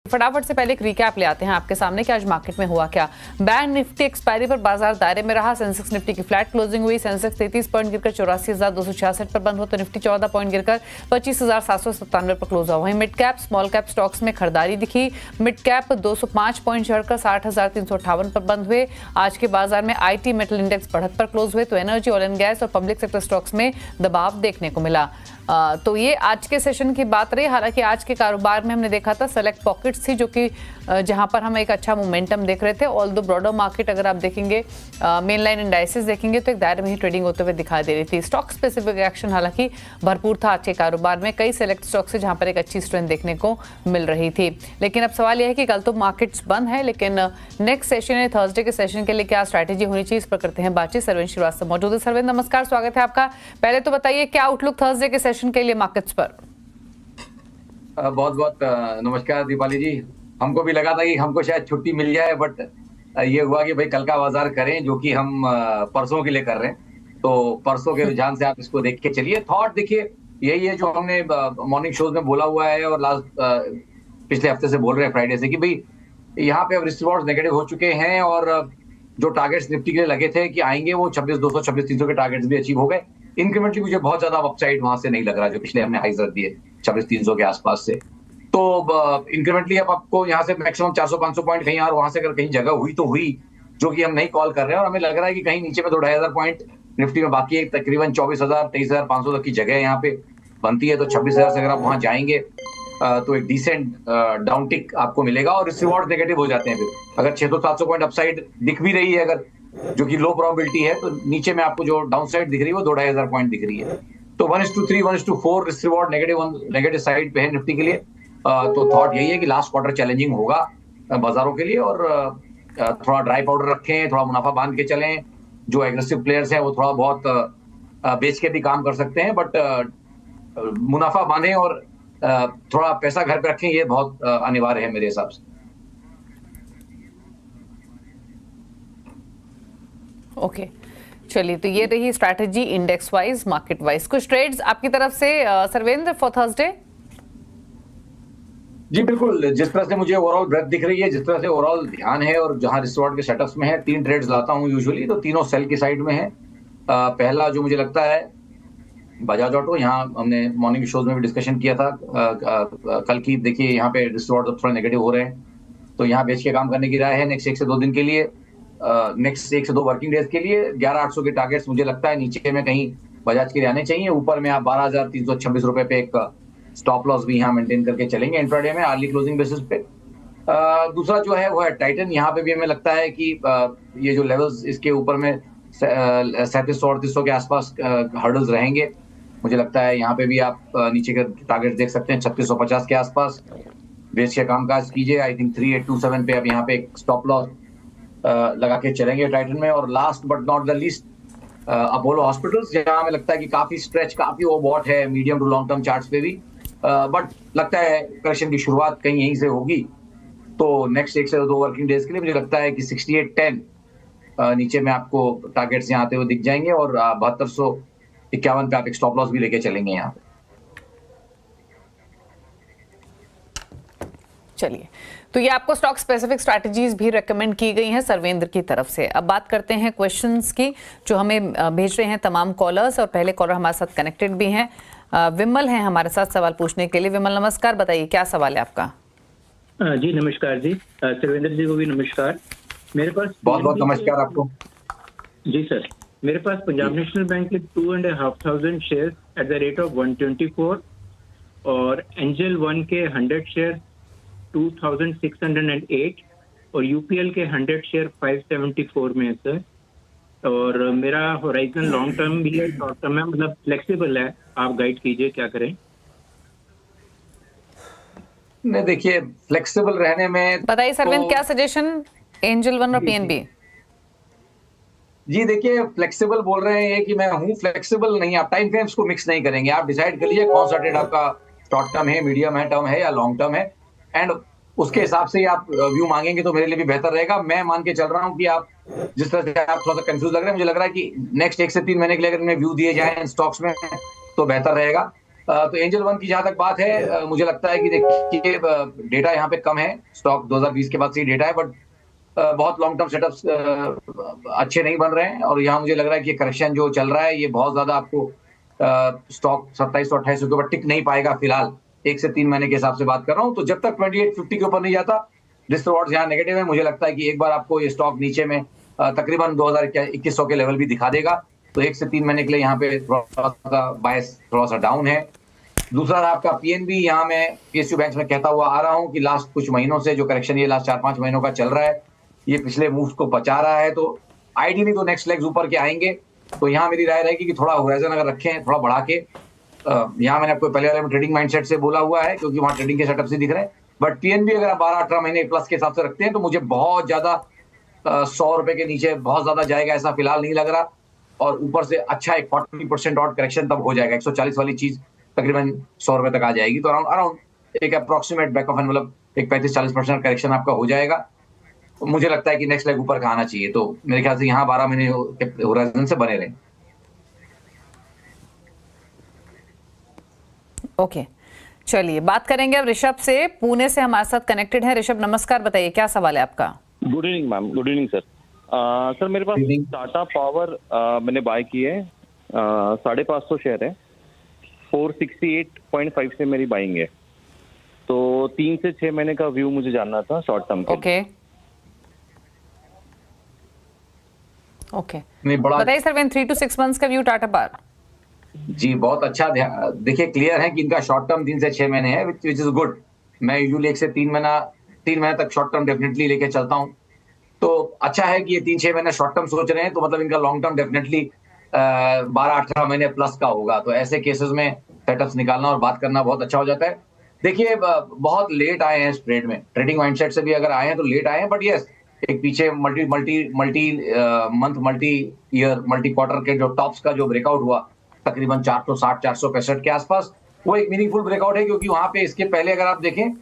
फटाफट से पहले एक रिकैप ले आते हैं आपके सामने कि आज मार्केट में हुआ क्या। बैंक निफ्टी एक्सपायरी पर बाजार दायरे में रहा। सेंसेक्स निफ्टी की फ्लैट क्लोजिंग हुई। सेंसेक्स 33 पॉइंट गिरकर 84,266 पर बंद हुआ तो निफ्टी 14 पॉइंट गिरकर 25,797 पर क्लोज हुआ। वहीं mid cap small cap stocks में खरीदारी दिखी। मिड कैप 205 पॉइंट चढ़कर 60,358 पर बंद हुए। आज के बाजार में आईटी मेटल इंडेक्स बढ़त पर क्लोज हुए तो एनर्जी ऑयल एंड गैस और पब्लिक सेक्टर स्टॉक्स में दबाव देखने को मिला। तो ये आज के सेशन की बात रही। हालांकि आज के कारोबार में हमने देखा था सेलेक्ट पॉकेट्स थी जो कि जहां पर हम एक अच्छा मोमेंटम देख रहे थे। ऑल दो ब्रॉडर मार्केट अगर आप देखेंगे मेन लाइन इंडाइसेस देखेंगे तो एक दायरे में ही ट्रेडिंग होते हुए दिखाई दे रही थी। स्टॉक स्पेसिफिक एक्शन हालांकि भरपूर था आज के कारोबार में। कई सेलेक्ट स्टॉक्स है जहां पर एक अच्छी स्ट्रेंथ देखने को मिल रही थी। लेकिन अब सवाल यह है कि कल तो मार्केट्स बंद है, लेकिन नेक्स्ट सेशन है थर्सडे के सेशन के लिए क्या स्ट्रैटेजी होनी चाहिए, इस पर करते हैं बातचीत। सरवेंद श्रीवास्तव मौजूद है। सरवेंद नमस्कार, स्वागत है आपका। पहले तो बताइए क्या आउटलुक थर्सडे के सेशन के लिए मार्केट्स पर। बहुत बहुत नमस्कार दीपाली जी। हमको भी लगा था कि हमको शायद छुट्टी मिल जाए, बट ये हुआ कि भाई कल का बाजार करें जो कि हम परसों के लिए कर रहे हैं। तो परसों के रुझान से आप इसको देख के चलिए। थॉट देखिए यही है जो हमने मॉर्निंग शोज में बोला हुआ है और लास्ट पिछले हफ्ते से बोल रहे हैं फ्राइडे से कि भाई यहाँ पे अब रिस्क रिवॉर्ड्स नेगेटिव हो चुके हैं और जो टारगेट्स निफ्टी के लिए लगे थे कि आएंगे वो 26,200 26,300 के टारगेट्स भी अचीव हो गए। इंक्रीमेंटली मुझे बहुत ज्यादा अपसाइड वहां से नहीं लग रहा जो पिछले हमने हाइज रख दिए 26,300 के आसपास से। तो इंक्रीमेंटली अब आपको यहाँ से मैक्सिमम 400-500 पॉइंट कहीं और वहां से अगर कहीं जगह हुई तो हुई, जो कि हम नहीं कॉल कर रहे हैं। और हमें लग रहा है कि कहीं नीचे में 2,500 पॉइंट निफ्टी में बाकी है, तकरीबन 24,000 23,500 तक की जगह यहाँ पे बनती है। तो 26,000 से अगर आप वहां जाएंगे तो एक डिसेंट डाउन टिक आपको मिलेगा और रिस्क रिवॉर्ड नेगेटिव हो जाते हैं। फिर अगर 600-700 पॉइंट अपसाइड दिख भी रही है अगर, जो कि लो प्रोबेबिलिटी है, तो नीचे में आपको जो डाउन साइड दिख रही है वो 2,500 पॉइंट दिख रही है। तो 1:3 1:4 रिस्क रिवॉर्ड नेगेटिव साइड पे है निफ्टी के लिए। तो थॉट यही है कि लास्ट क्वार्टर चैलेंजिंग होगा बाजारों के लिए और थोड़ा ड्राई पाउडर रखें, थोड़ा मुनाफा बांध के चलें। जो एग्रेसिव प्लेयर्स हैं वो थोड़ा बहुत बेच के भी काम कर सकते हैं, बट मुनाफा बांधें और थोड़ा पैसा घर पे रखें, ये बहुत अनिवार्य है मेरे हिसाब से। ओके चलिए, तो ये रही strategy index wise market wise. कुछ ट्रेड्स आपकी तरफ से सर्वेंद्र फॉर थर्सडे? जी बिल्कुल, जिस तरह से मुझे ओवरऑल ब्रेथ दिख रही है, जिस तरह से ओवरऑल ध्यान है और जहां रिस्क रिवॉर्ड के सेटअप्स में है, 3 ट्रेड्स लाता हूं यूजुअली, तो तीनों सेल की साइड में है। पहला जो मुझे लगता है बजाज ऑटो, यहाँ हमने मॉर्निंग शोज में भी डिस्कशन किया था कल की। देखिए यहाँ पे रिस्क रिवॉर्ड थोड़ा नेगेटिव हो रहे हैं, तो यहाँ बेच के काम करने की राय है नेक्स्ट 1 से 2 दिन के लिए, नेक्स्ट 1 से 2 वर्किंग डेज के लिए। 11,800 के टारगेट्स मुझे लगता है नीचे में कहीं बजाज के लिए आने चाहिए। ऊपर में आप 12,326 रुपए पे एक स्टॉप लॉस भी यहाँ मेंटेन करके चलेंगे इंट्राडे में अर्ली क्लोजिंग बेसिस पे। दूसरा जो है वो है टाइटन। यहाँ पे भी हमें लगता है कि ये जो लेवल्स इसके ऊपर में 3700-3800 के आसपास हर्डल्स रहेंगे। मुझे लगता है यहाँ पे भी आप नीचे के टारगेट देख सकते हैं 3650 के आसपास। बेच के कामकाज कीजिए। आई थिंक 3827 पे अब यहाँ पे एक स्टॉप लॉस लगा के चलेंगे टाइटन में। और last but not the least Apollo hospitals, जहाँ हमें लगता है कि काफी स्ट्रेच, काफी ओवरबॉट है medium to long term charts पे भी, बट लगता है करेक्शन की शुरुआत कहीं यहीं से होगी। तो नेक्स्ट 1 से 2 वर्किंग डेज के लिए मुझे लगता है कि 6810 नीचे में आपको टारगेट्स यहाँ आते हुए दिख जाएंगे और 7251 पे आप एक स्टॉप लॉस भी लेके चलेंगे यहाँ पे। चलिए, तो ये आपको स्टॉक स्पेसिफिक स्ट्रैटेजीज भी रेकमेंड की गई हैं सर्वेंद्र की तरफ से। अब बात करते हैं क्वेश्चंस की जो हमें भेज रहे हैं तमाम कॉलर्स, और पहले कॉलर हमारे साथ कनेक्टेड भी हैं। विमल हैं हमारे साथ सवाल पूछने के लिए। विमल नमस्कार, बताइए क्या सवाल है आपका? जी नमस्कार जी, सर्वेंद्र जी को भी नमस्कार। मेरे पास बहुत बहुत नमस्कार आपको। जी सर, मेरे पास पंजाब नेशनल बैंक के 2,500 share at the rate of 124 और एंजल 1 के 100 शेयर 2,608 और यूपीएल के 100 शेयर 574 में है सर। और मेरा होराइजन लॉन्ग टर्म भी है, शॉर्ट टर्म है, मतलब फ्लेक्सिबल है। आप गाइड कीजिए क्या करें। नहीं देखिए, फ्लेक्सिबल रहने में बताइए सर्वेंद्र, क्या सजेशन एंजल 1 और पीएनबी? जी देखिए, फ्लेक्सिबल बोल रहे हैं कि मैं हूँ फ्लेक्सिबल नहीं। आप टाइम फ्रेम्स को मिक्स नहीं करेंगे, आप डिसाइड कर लीजिए कौन सा ट्रेड आपका शॉर्ट टर्म है, मीडियम है, टर्म है या लॉन्ग टर्म है, एंड उसके हिसाब से ही आप व्यू मांगेंगे तो मेरे लिए भी बेहतर रहेगा। मैं मान के चल रहा हूँ कि आप जिस तरह से आप थोड़ा सा कंफ्यूज लग रहे हैं, मुझे लग रहा है कि नेक्स्ट 1 से 3 महीने के लिए अगर व्यू दिए जाए स्टॉक्स में तो बेहतर रहेगा। तो एंजल वन की जहां तक बात है, मुझे लगता है कि देखिए डेटा यहाँ पे कम है, स्टॉक 2020 के बाद से डेटा है, बट बहुत लॉन्ग टर्म सेटअप्स अच्छे नहीं बन रहे हैं। और यहाँ मुझे लग रहा है कि करेक्शन जो चल रहा है ये बहुत ज्यादा आपको स्टॉक 2728 के ऊपर टिक नहीं पाएगा फिलहाल, 1 से 3 महीने के हिसाब से बात कर रहा हूँ। तो जब तक 2850 के ऊपर नहीं जाता, रिस्क रिवॉर्ड यहाँ नेगेटिव है। मुझे लगता है कि एक बार आपको ये स्टॉक नीचे में तकरीबन 2100 के लेवल भी दिखा देगा। तो 1 से 3 महीने के लिए यहाँ पे थोड़ा सा बायस थोड़ा सा डाउन है। दूसरा आपका पीएनबी, यहाँ मैं पीएसयू बैंक में कहता हुआ आ रहा हूँ कि लास्ट कुछ महीनों से जो करेक्शन ये लास्ट 4-5 महीनों का चल रहा है, ये पिछले मूव्स को बचा रहा है। तो आइडियली तो नेक्स्ट लेग्स ऊपर के आएंगे। तो यहाँ मेरी राय रहेगी कि थोड़ा होराइजन अगर रखें थोड़ा बढ़ा के, यहाँ मैंने आपको पहले वाले में ट्रेडिंग माइंडसेट से बोला हुआ है क्योंकि वहाँ ट्रेडिंग के सेटअप से दिख रहे हैं। बट पीएनबी अगर आप 12-18 महीने प्लस के हिसाब से रखते हैं तो मुझे बहुत ज्यादा 100 रुपए के नीचे बहुत ज्यादा जाएगा ऐसा फिलहाल नहीं लग रहा। और ऊपर से अच्छा एक 40% और करेक्शन तब हो जाएगा, 140 वाली चीज तकरीबन 100 रुपए तक आ जाएगी। तो अराउंड एक अप्रोक्सीमेट बैक ऑफ एनवेलप एक 35-40% करेक्शन आपका हो जाएगा। तो मुझे लगता है कि नेक्स्ट लेग ऊपर का आना चाहिए। तो मेरे ख्याल से यहाँ 12 महीने होराइजन से बने रहे। ओके, चलिए बात करेंगे अब ऋषभ से, पुणे से हमारे साथ कनेक्टेड है। ऋषभ नमस्कार, बताइए क्या सवाल है आपका। Good evening ma'am. Good evening sir. Sir मेरे पास टाटा पावर मैंने बाय की है, 550 शेयर है, 468.5 से मेरी बाइंग है। तो 3 से 6 महीने का व्यू मुझे जानना था शॉर्ट टर्म के। ओके ओके, नहीं बड़ा बताइए सर, 3 to 6 मंथ्स का व्यू टाटा पावर। जी बहुत अच्छा। देखिए क्लियर है कि इनका शॉर्ट टर्म 3 से 6 महीने है, विच इज गुड। मैं यूजुअली 1 से 3 महीने तक शॉर्ट टर्म डेफिनेटली लेके चलता हूँ। तो अच्छा है कि ये 3-6 महीने शॉर्ट टर्म सोच रहे हैं, तो मतलब इनका लॉन्ग टर्म डेफिनेटली 12-18 महीने प्लस का होगा। तो ऐसे केसेस में सेटअप्स निकालना और बात करना बहुत अच्छा हो जाता है। देखिए बहुत लेट आए हैं इस ट्रेड में, ट्रेडिंग माइंडसेट से भी अगर आए हैं तो लेट आए हैं, बट यस एक पीछे multi month multi year multi quarter के जो टॉप्स का जो ब्रेकआउट हुआ तकरीबन 460-465 के आसपास, वो एक मीनिंगफुल ब्रेकआउट है। क्योंकि वहां पे इसके पहले अगर आप देखें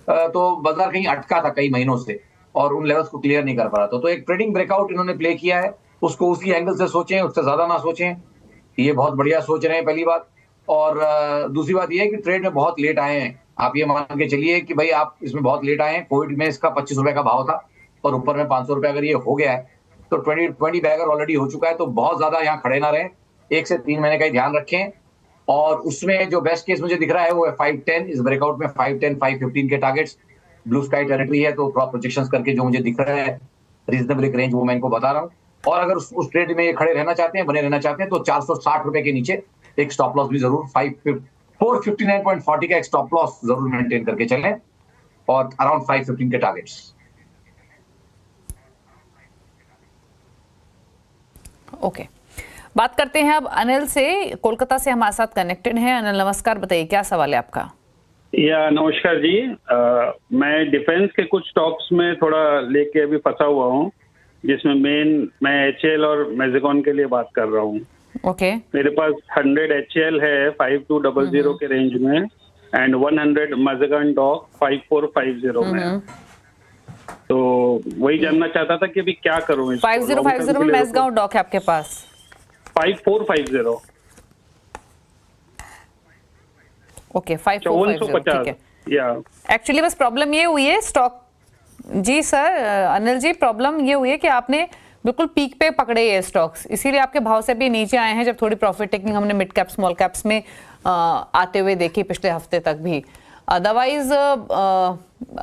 तो बाजार कहीं अटका था कई महीनों से और उन लेवल्स को क्लियर नहीं कर पा रहा था। तो एक ट्रेडिंग ब्रेकआउट इन्होंने प्ले किया है, उसको उसी एंगल से सोचें, उससे ज्यादा ना सोचें। ये बहुत बढ़िया सोच रहे हैं पहली बात। और दूसरी बात ये है कि ट्रेड में बहुत लेट आए हैं। आप ये मान के चलिए कि भाई आप इसमें बहुत लेट आए हैं। कोविड में इसका 25 रुपए का भाव था और ऊपर में 500 रुपए अगर ये हो गया है तो 20 बैगर ऑलरेडी हो चुका है। तो बहुत ज्यादा यहाँ खड़े ना रहें, 1 से 3 महीने का ही ध्यान रखें। और उसमें जो बेस्ट केस मुझे दिख रहा है वो है 510। इस ब्रेकआउट में 510 515 के टारगेट्स ब्लू स्काई टेरिटरी है। तो थोड़ा प्रोजेक्शंस करके जो मुझे दिख रहा है रीजनेबल एक रेंज, वो मैं इनको बता रहा हूँ। और अगर उस ट्रेड में ये खड़े रहना चाहते हैं, बने रहना चाहते हैं, तो 460 रुपए के नीचे एक स्टॉप लॉस भी जरूर 459.40 का एक स्टॉप लॉस जरूर मेंटेन करके चलें और अराउंड 515 के टारगेट्स। ओके, बात करते हैं अब अनिल से, कोलकाता से हमारे साथ कनेक्टेड हैं। अनिल नमस्कार, बताइए क्या सवाल है आपका। या नमस्कार जी। मैं डिफेंस के कुछ स्टॉक्स में थोड़ा लेके अभी फंसा हुआ हूँ, जिसमें मैं HAL और मैज़ेकॉन के लिए बात कर रहा हूँ। ओके, मेरे पास 100 HAL है 5200 के रेंज में एंड 100 मैज़ेकॉन डॉक 5450 में। तो वही जानना चाहता था कि अभी क्या करूँ। 5050 में मैज़गांव डॉक है आपके पास। 5450। ओके, 5450, ठीक है। या एक्चुअली बस प्रॉब्लम ये हुई है स्टॉक जी सर, अनिल जी, प्रॉब्लम ये हुई है कि आपने बिल्कुल पीक पे पकड़े ये स्टॉक्स, इसीलिए आपके भाव से भी नीचे आए हैं। जब थोड़ी प्रॉफिट टेकिंग हमने मिड कैप स्मॉल कैप्स में आते हुए देखी पिछले हफ्ते तक भी। अदरवाइज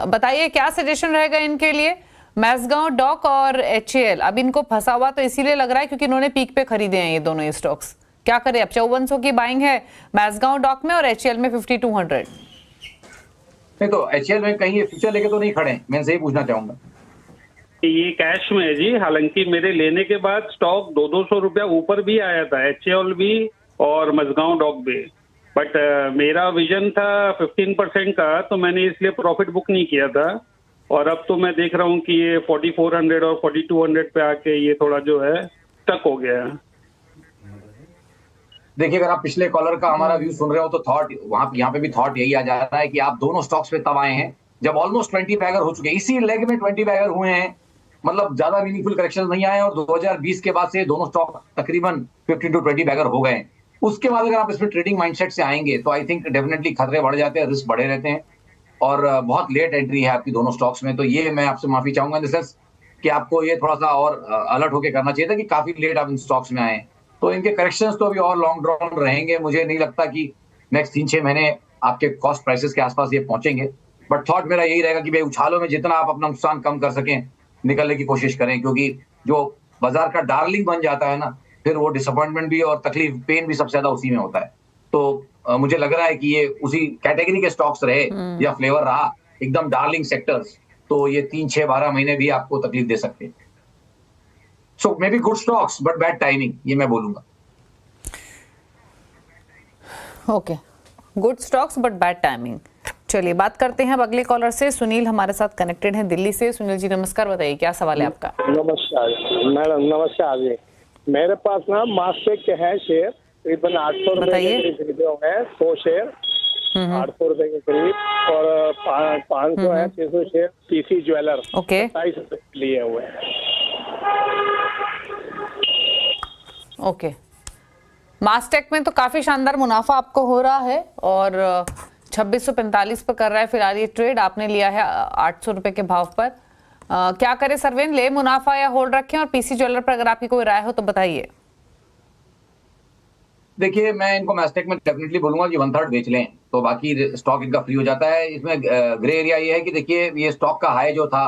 बताइए क्या सजेशन रहेगा इनके लिए, मैज़गांव डॉक और HAL। अब इनको फंसा हुआ तो इसीलिए लग रहा है क्योंकि इन्होंने पीक पे खरीदे हैं ये दोनों ही स्टॉक्स। क्या करें अब, 5400 की बाइंग है मैज़गांव डॉक में और HAL में 5200। नहीं तो HAL में कहीं ये फ्यूचर लेके तो नहीं खड़े, मैं सही पूछना चाहूंगा। ये कैश में है जी, हालांकि मेरे लेने के बाद स्टॉक 200 रुपया ऊपर भी आया था, HAL भी और मज़गांव डॉक भी। बट मेरा विजन था 15% का, तो मैंने इसलिए प्रॉफिट बुक नहीं किया था। और अब तो मैं देख रहा हूँ कि ये 4400 और 4200 पे आके ये थोड़ा जो है स्टक हो गया है। देखिए अगर आप पिछले कॉलर का हमारा व्यू सुन रहे हो तो थॉट यहाँ पे भी थॉट यही आ जाता है कि आप दोनों स्टॉक्स पे तब आए हैं जब ऑलमोस्ट 20 बैगर हो चुके हैं। इसी लेग में 20 बैगर हुए हैं, मतलब ज्यादा मीनिंगफुल करेक्शन नहीं आए और 2020 के बाद से दोनों स्टॉक तकरीबन 15 to 20 बैगर हो गए हैं। उसके बाद अगर आप इसमें ट्रेडिंग माइंडसेट से आएंगे तो आई थिंक डेफिनेटली खतरे बढ़ जाते हैं, रिस्क बढ़े रहते हैं और बहुत लेट एंट्री है आपकी दोनों स्टॉक्स में। तो ये मैं आपसे माफी चाहूंगा इन द सेंस कि आपको ये थोड़ा सा और अलर्ट होकर करना चाहिए था कि काफी लेट आप इन स्टॉक्स में आए। तो इनके करेक्शंस तो अभी और लॉन्ग ड्रॉन रहेंगे, मुझे नहीं लगता कि नेक्स्ट 3-6 महीने आपके कॉस्ट प्राइसेस के आसपास ये पहुंचेंगे। बट थॉट मेरा यही रहेगा कि भाई उछालों में जितना आप अपना नुकसान कम कर सकें निकलने की कोशिश करें, क्योंकि जो बाजार का डार्लिंग बन जाता है ना, फिर वो डिसअपॉइंटमेंट भी और तकलीफ पेन भी सबसे ज्यादा उसी में होता है। तो मुझे लग रहा है कि ये उसी कैटेगरी के स्टॉक्स रहे या फ्लेवर रहा एकदम डार्लिंग सेक्टर्स, तो ये 3-6-12 महीने भी आपको तकलीफ दे सकते हैं। So maybe good stocks but bad timing, ये मैं बोलूंगा। Okay, good stocks but bad timing. चलिए बात करते हैं अब अगले कॉलर से। सुनील हमारे साथ कनेक्टेड हैं दिल्ली से। सुनील जी नमस्कार, बताइए क्या सवाल है आपका। नमस्कार मैडम, नमस्कार जी। मेरे पास ना मास्टेक के हैं शेयर, करीबन 800 रुपए के खरीदे हुए हैं 100 शेयर, 800 रुपए के करीब, और 500 है 600 शेयर पीसी ज्वेलर, ओके 27 रुपए लिए हुए हैं। ओके, मास्टेक में तो काफी शानदार मुनाफा आपको हो रहा है और 2645 पर कर रहा है फिलहाल ये ट्रेड। आपने लिया है 800 रुपए के भाव पर। क्या करें सरवेन, ले मुनाफा या होल्ड रखें? और पीसी ज्वेलर पर अगर आपकी कोई राय हो तो बताइए। देखिए मैं इनको मैस्टेक में डेफिनेटली बोलूंगा कि 1/3 बेच लें, तो बाकी स्टॉक इनका फ्री हो जाता है। इसमें ग्रे एरिया ये है कि देखिए ये स्टॉक का हाई जो था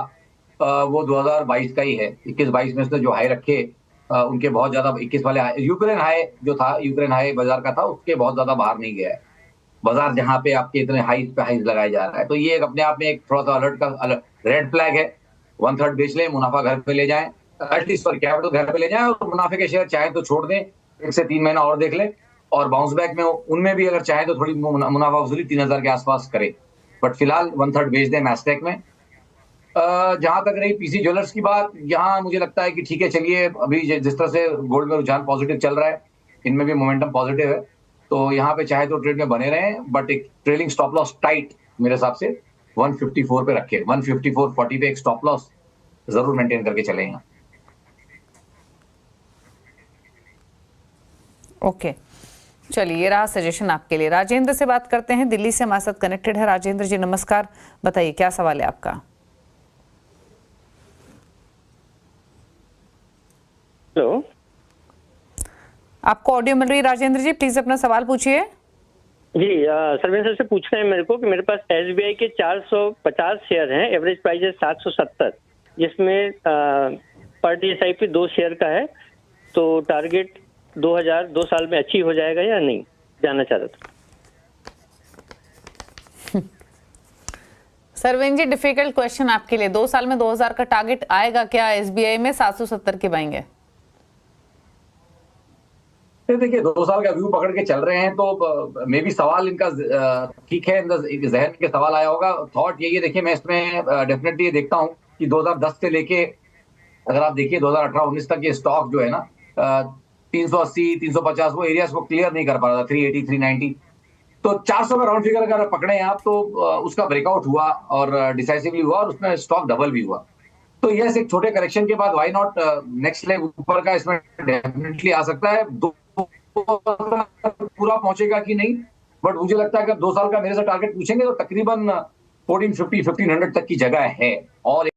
वो 2022 का ही है। 21-22 में इसने जो हाई रखे उनके बहुत ज्यादा 21 वाले यूक्रेन हाई जो था, यूक्रेन हाई बाजार का था, उसके बहुत ज्यादा बाहर नहीं गया है बाजार, जहां पे आपके इतने हाई पे हाई लगाया जा रहा है। तो ये अपने आप में एक थोड़ा सा अलर्ट का रेड फ्लैग है। 1/3 बेच लें, मुनाफा घर पे ले जाएं, एटलीस्ट फॉर कैपिटल घर पे ले जाएं, और मुनाफे के शेयर चाहे तो छोड़ दें, 1 से 3 महीना और देख लें, और बाउंस बैक में उनमें भी अगर चाहे तो थोड़ी मुनाफा वसूली 3000 के आसपास करें। बट फिलहाल 1/3 बेच दें मैस्टेक में। जहां तक रही पीसी ज्वेलर्स की बात, यहाँ मुझे लगता है कि ठीक है, चलिए अभी जिस तरह से गोल्ड में रुझान पॉजिटिव चल रहा है, इनमें भी मोमेंटम पॉजिटिव है, तो यहाँ पे चाहे तो ट्रेड में बने रहें, बट एक ट्रेलिंग स्टॉप लॉस टाइट मेरे हिसाब से 154 पे रखे। 154.40 पे एक स्टॉप लॉस जरूर मेंटेन करके चले यहाँ। ओके, चलिए ये रहा सजेशन आपके लिए। राजेंद्र से बात करते हैं, दिल्ली से हमारे साथ कनेक्टेड है। राजेंद्र जी नमस्कार, बताइए क्या सवाल है आपका। हेलो, आपको ऑडियो मिल रही है राजेंद्र जी, प्लीज अपना सवाल पूछिए। जी सरवेन सर से पूछना है मेरे को कि मेरे पास एसबीआई के 450 शेयर हैं, एवरेज प्राइस है 770, जिसमें पर DSIP 2 शेयर का है, तो टारगेट 2 साल में अचीव हो जाएगा या नहीं, जानना चाह रहा था। सरवेन जी डिफिकल्ट क्वेश्चन आपके लिए। 2 साल में 2000 का टारगेट आएगा क्या एसबीआई में 770 के बाएंगे? देखिए 2 साल का व्यू पकड़ के चल रहे हैं, तो मे बी सवाल इनका ठीक है, जहन के सवाल आया होगा। थॉट यही है, देखिए मैं इसमें डेफिनेटली ये देखता हूँ कि 2010 से लेके अगर आप देखिए 2018-19 तक ये स्टॉक जो है ना 380-350 वो एरियाज को क्लियर नहीं कर पा रहा था, 380-390, तो 400 का राउंड फिगर अगर पकड़े हैं आप, तो उसका ब्रेकआउट हुआ और डिसाइसिवली हुआ, और उसमें स्टॉक डबल भी हुआ। तो यस, एक छोटे करेक्शन के बाद व्हाई नॉट नेक्स्ट लेग ऊपर का इसमें डेफिनेटली आ सकता है। 2 पूरा पहुंचेगा कि नहीं, बट मुझे लगता है कि 2 साल का मेरे से टारगेट पूछेंगे तो तकरीबन 1450-1500 तक की जगह है। और